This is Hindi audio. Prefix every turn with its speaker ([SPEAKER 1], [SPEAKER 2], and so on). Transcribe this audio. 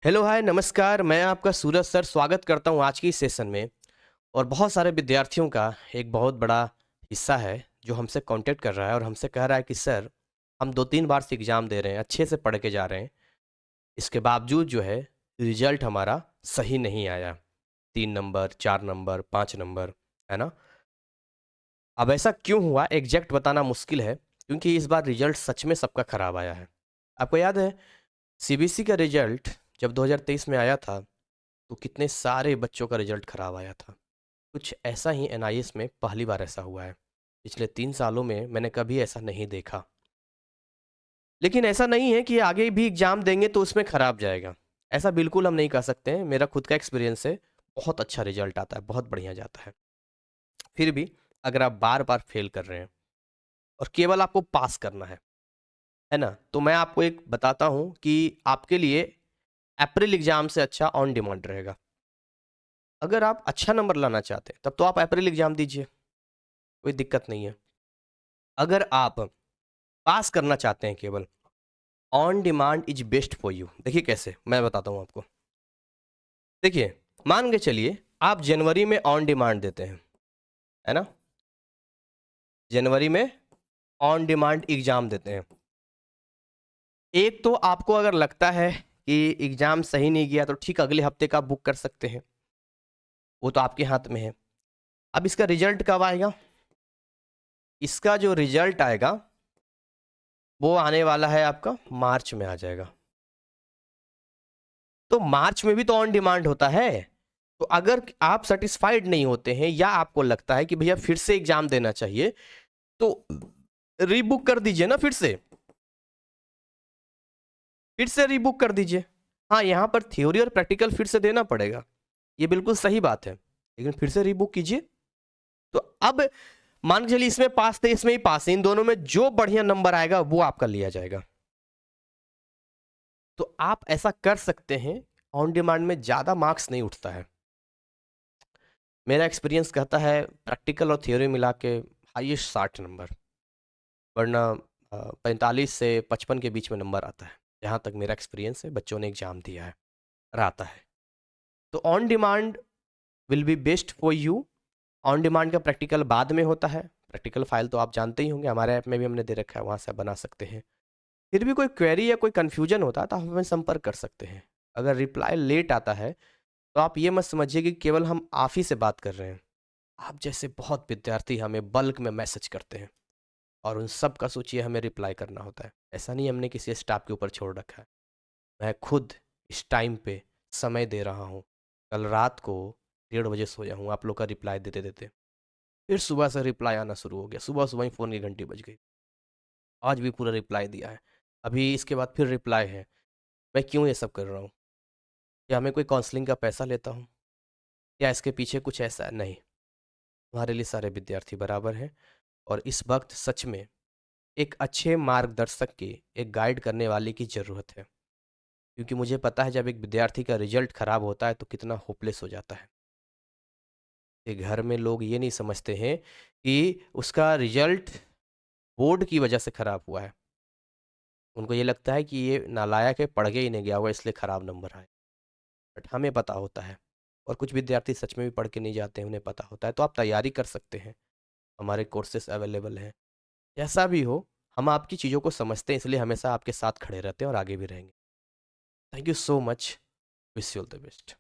[SPEAKER 1] हेलो हाय नमस्कार। मैं आपका सूरज सर स्वागत करता हूं आज की इस सेशन में। और बहुत सारे विद्यार्थियों का एक बहुत बड़ा हिस्सा है जो हमसे कांटेक्ट कर रहा है और हमसे कह रहा है कि सर हम 2-3 बार से एग्ज़ाम दे रहे हैं, अच्छे से पढ़ के जा रहे हैं, इसके बावजूद जो है रिजल्ट हमारा सही नहीं आया। 3 नंबर, 4 नंबर, 5 नंबर, है ना? अब ऐसा क्यों हुआ एग्जैक्ट बताना मुश्किल है, क्योंकि इस बार रिजल्ट सच में सबका खराब आया है। आपको याद है सीबीएसई का रिजल्ट जब 2023 में आया था तो कितने सारे बच्चों का रिजल्ट खराब आया था। कुछ ऐसा ही एनआईएस में पहली बार ऐसा हुआ है। पिछले 3 सालों में मैंने कभी ऐसा नहीं देखा। लेकिन ऐसा नहीं है कि आगे भी एग्ज़ाम देंगे तो उसमें खराब जाएगा। ऐसा बिल्कुल हम नहीं कह सकते हैं। मेरा खुद का एक्सपीरियंस है, बहुत अच्छा रिजल्ट आता है, बहुत बढ़िया जाता है। फिर भी अगर आप बार-बार फेल कर रहे हैं और केवल आपको पास करना है ना? तो मैं आपको एक बताता हूँ कि आपके लिए अप्रैल एग्ज़ाम से अच्छा ऑन डिमांड रहेगा। अगर आप अच्छा नंबर लाना चाहते हैं तब तो आप अप्रैल एग्ज़ाम दीजिए, कोई दिक्कत नहीं है। अगर आप पास करना चाहते हैं केवल, on demand is best for you. देखिए कैसे, मैं बताता हूँ आपको। देखिए, मान के चलिए आप जनवरी में ऑन डिमांड देते हैं, है ना? जनवरी में ऑन डिमांड एग्ज़ाम देते हैं। एक तो आपको अगर लगता है कि एग्ज़ाम सही नहीं गया तो ठीक अगले हफ्ते का बुक कर सकते हैं, वो तो आपके हाथ में है। अब इसका रिज़ल्ट कब आएगा? इसका जो रिज़ल्ट आएगा, वो आने वाला है आपका मार्च में आ जाएगा। तो मार्च में भी तो ऑन डिमांड होता है। तो अगर आप सैटिस्फाइड नहीं होते हैं या आपको लगता है कि भैया फिर से एग्जाम देना चाहिए, तो रीबुक कर दीजिए ना फिर से रीबुक कर दीजिए। हाँ, यहाँ पर थ्योरी और प्रैक्टिकल फिर से देना पड़ेगा, ये बिल्कुल सही बात है, लेकिन फिर से रीबुक कीजिए। तो अब मान के चलिए इसमें पास थे, इसमें ही पास है, इन दोनों में जो बढ़िया नंबर आएगा वो आपका लिया जाएगा। तो आप ऐसा कर सकते हैं, ऑन डिमांड में ज़्यादा मार्क्स नहीं उठता है। मेरा एक्सपीरियंस कहता है प्रैक्टिकल और थ्योरी मिला के हाईएस्ट 60 नंबर, वरना 45 से 55 के बीच में नंबर आता है। जहाँ तक मेरा एक्सपीरियंस है, बच्चों ने एग्ज़ाम दिया है और आता है। तो on demand will be best for you. On demand का प्रैक्टिकल बाद में होता है। प्रैक्टिकल फाइल तो आप जानते ही होंगे, हमारे ऐप में भी हमने दे रखा है, वहाँ से आप बना सकते हैं। फिर भी कोई क्वेरी या कोई कन्फ्यूजन होता है तो आप हमें संपर्क कर सकते हैं। अगर रिप्लाई लेट आता है तो आप ये मत समझिए कि केवल हम आप ही से बात कर रहे हैं। आप जैसे बहुत विद्यार्थी हमें बल्क में मैसेज करते हैं और उन सब का सोचिए हमें रिप्लाई करना होता है। ऐसा नहीं हमने किसी स्टाफ के ऊपर छोड़ रखा है। मैं खुद इस टाइम पे समय दे रहा हूँ। कल रात को 1:30 बजे सोया हूँ आप लोग का रिप्लाई देते देते। फिर सुबह से रिप्लाई आना शुरू हो गया, सुबह सुबह ही फ़ोन की घंटी बज गई। आज भी पूरा रिप्लाई दिया है, अभी इसके बाद फिर रिप्लाई है। मैं क्यों ये सब कर रहा हूँ? क्या मैं कोई काउंसलिंग का पैसा लेता हूँ या इसके पीछे कुछ ऐसा? नहीं। हमारे लिए सारे विद्यार्थी बराबर हैं और इस वक्त सच में एक अच्छे मार्गदर्शक की, एक गाइड करने वाले की ज़रूरत है। क्योंकि मुझे पता है जब एक विद्यार्थी का रिजल्ट खराब होता है तो कितना होपलेस हो जाता है। ये घर में लोग ये नहीं समझते हैं कि उसका रिजल्ट बोर्ड की वजह से खराब हुआ है। उनको ये लगता है कि ये नालायक है, पढ़ के ही नहीं गया होगा इसलिए खराब नंबर आए। बट हमें पता होता है और कुछ विद्यार्थी सच में भी पढ़ के नहीं जाते हैं, उन्हें पता होता है। तो आप तैयारी कर सकते हैं, हमारे कोर्सेस अवेलेबल हैं। जैसा भी हो, हम आपकी चीज़ों को समझते हैं, इसलिए हमेशा आपके साथ खड़े रहते हैं और आगे भी रहेंगे। Thank you so much. Wish you all the best.